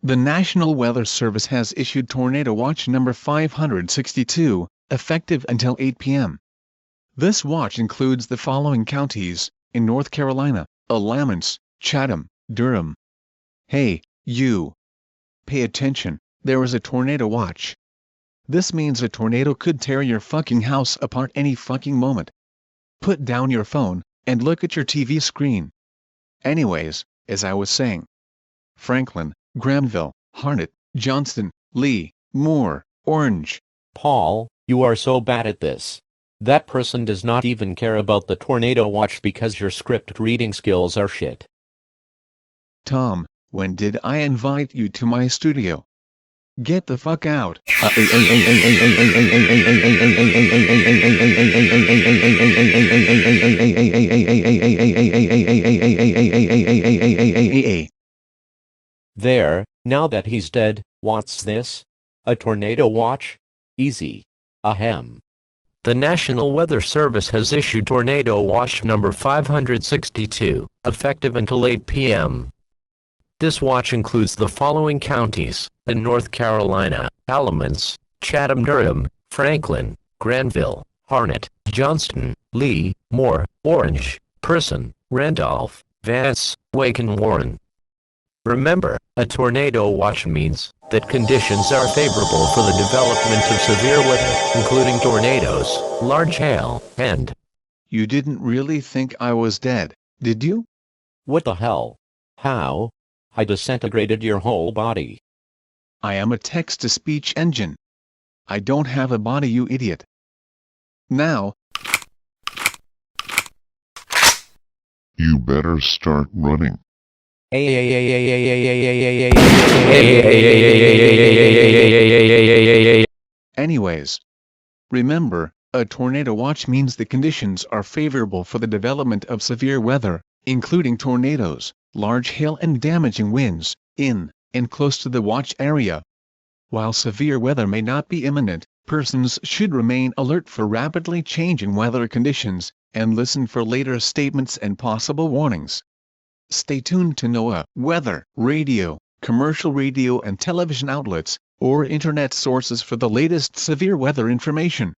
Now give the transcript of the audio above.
The National Weather Service has issued Tornado Watch number 562, effective until 8 p.m. This watch includes the following counties: in North Carolina, Alamance, Chatham, Durham. Hey, you! Pay attention, there is a tornado watch. This means a tornado could tear your fucking house apart any fucking moment. Put down your phone, and look at your TV screen. Anyways, as I was saying, Franklin, Granville, Harnett, Johnston, Lee, Moore, Orange. Paul, you are so bad at this. That person does not even care about the tornado watch because your script reading skills are shit. Tom, when did I invite you to my studio? Get the fuck out. There, now that he's dead, what's this? A tornado watch? Easy. Ahem. The National Weather Service has issued Tornado Watch number 562, effective until 8 p.m. This watch includes the following counties: in North Carolina, Alamance, Chatham, Durham, Franklin, Granville, Harnett, Johnston, Lee, Moore, Orange, Person, Randolph, Vance, Wake and Warren. Remember, a tornado watch means that conditions are favorable for the development of severe weather, including tornadoes, large hail, and... You didn't really think I was dead, did you? What the hell? How? I disintegrated your whole body. I am a text-to-speech engine. I don't have a body, you idiot. Now... You better start running. Anyways, remember, a tornado watch means the conditions are favorable for the development of severe weather, including tornadoes, large hail and damaging winds, in and close to the watch area. While severe weather may not be imminent, persons should remain alert for rapidly changing weather conditions, and listen for later statements and possible warnings. Stay tuned to NOAA, weather, radio, commercial radio and television outlets, or internet sources for the latest severe weather information.